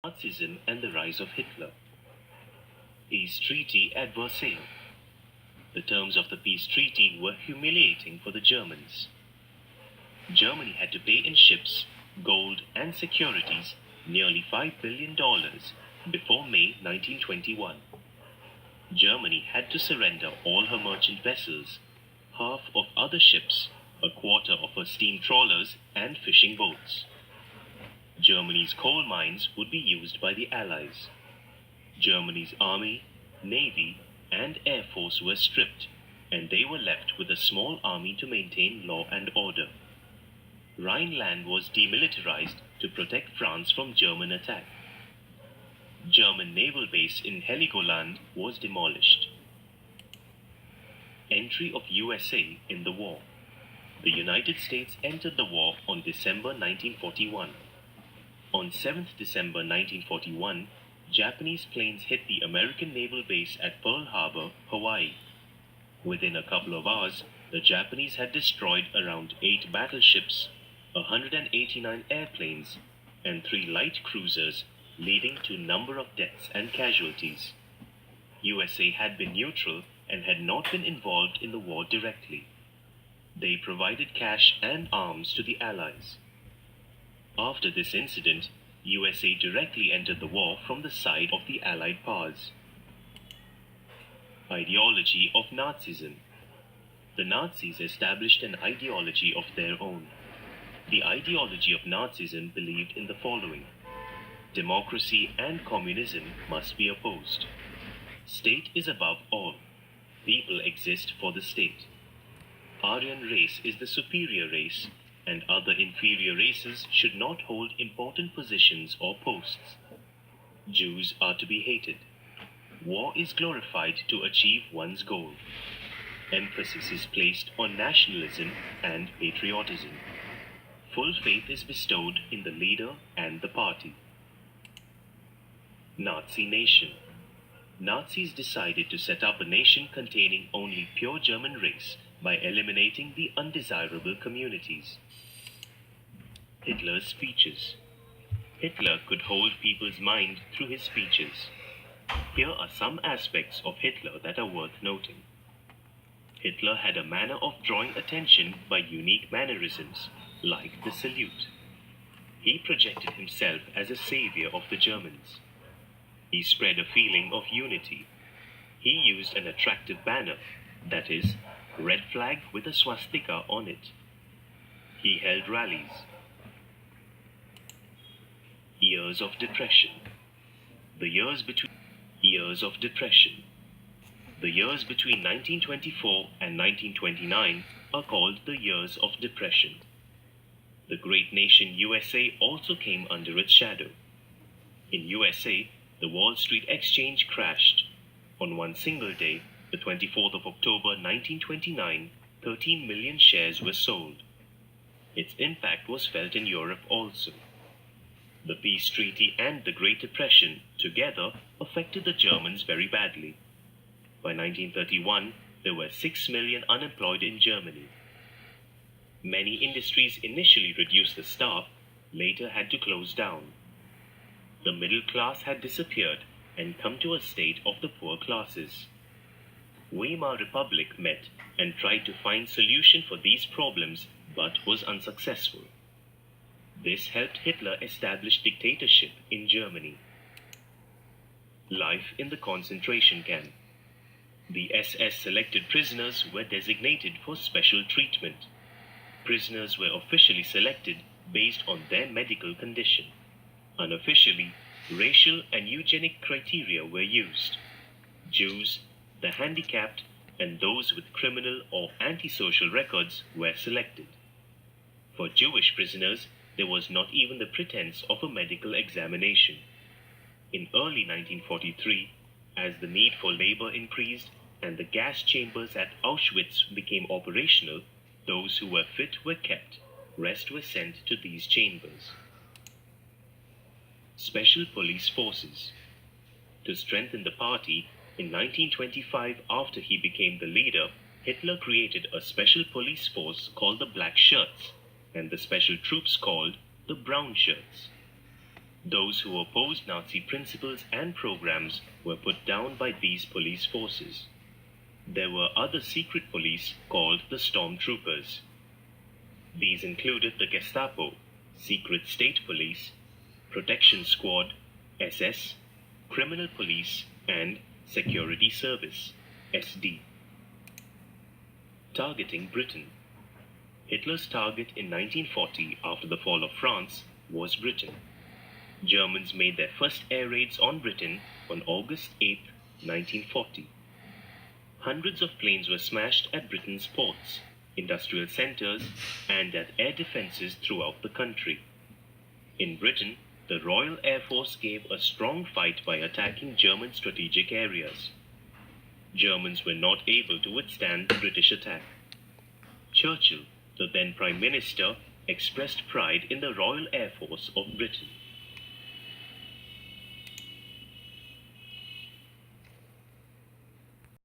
Nazism and the rise of Hitler. Peace Treaty at Versailles. The terms of the peace treaty were humiliating for the Germans. Germany had to pay in ships, gold, and securities nearly $5 billion before May 1921. Germany had to surrender all her merchant vessels, half of other ships, a quarter of her steam trawlers and fishing boats. Germany's coal mines would be used by the Allies. Germany's army, navy, and air force were stripped, and they were left with a small army to maintain law and order. Rhineland was demilitarized to protect France from German attack. German naval base in Heligoland was demolished. Entry of USA in the war. The United States entered the war on December 1941. On 7th December 1941, Japanese planes hit the American naval base at Pearl Harbor, Hawaii. Within a couple of hours, the Japanese had destroyed around 8 battleships, 189 airplanes, and 3 light cruisers, leading to a number of deaths and casualties. USA had been neutral and had not been involved in the war directly. They provided cash and arms to the Allies. After this incident, USA directly entered the war from the side of the Allied powers. Ideology of Nazism. The Nazis established an ideology of their own. The ideology of Nazism believed in the following: democracy and communism must be opposed. State is above all. People exist for the state. Aryan race is the superior race, and other inferior races should not hold important positions or posts. Jews are to be hated. War is glorified to achieve one's goal. Emphasis is placed on nationalism and patriotism. Full faith is bestowed in the leader and the party. Nazi nation. Nazis decided to set up a nation containing only pure German race by eliminating the undesirable communities. Hitler's speeches. Hitler could hold people's mind through his speeches. Here are some aspects of Hitler that are worth noting. Hitler had a manner of drawing attention by unique mannerisms, like the salute. He projected himself as a savior of the Germans. He spread a feeling of unity. He used an attractive banner, that is, red flag with a swastika on it. He held rallies. Years of Depression. The years between 1924 and 1929 are called the years of depression. The great nation USA also came under its shadow. In USA, the Wall Street Exchange crashed. On one single day, the 24th of October 1929, 13 million shares were sold. Its impact was felt in Europe also. The peace treaty and the Great Depression together affected the Germans very badly. By 1931, there were 6 million unemployed in Germany. Many industries initially reduced the staff, later had to close down. The middle class had disappeared and come to a state of the poor classes. Weimar Republic met and tried to find solution for these problems but was unsuccessful. This helped Hitler establish dictatorship in Germany. Life in the concentration camp. The SS selected prisoners were designated for special treatment. Prisoners were officially selected based on their medical condition. Unofficially, racial and eugenic criteria were used. Jews, the handicapped, and those with criminal or antisocial records were selected. For Jewish prisoners, there was not even the pretense of a medical examination. In early 1943, as the need for labor increased and the gas chambers at Auschwitz became operational, those who were fit were kept, rest were sent to these chambers. Special Police Forces. To strengthen the party, in 1925, after he became the leader, Hitler created a special police force called the Black Shirts, and the special troops called the Brown Shirts. Those who opposed Nazi principles and programs were put down by these police forces. There were other secret police called the Stormtroopers. These included the Gestapo, Secret State Police, Protection Squad, SS, Criminal Police, and Security Service, SD. Targeting Britain. Hitler's target in 1940, after the fall of France, was Britain. Germans made their first air raids on Britain on August 8, 1940. Hundreds of planes were smashed at Britain's ports, industrial centers, and at air defenses throughout the country. In Britain, the Royal Air Force gave a strong fight by attacking German strategic areas. Germans were not able to withstand the British attack. Churchill, the then Prime Minister, expressed pride in the Royal Air Force of Britain.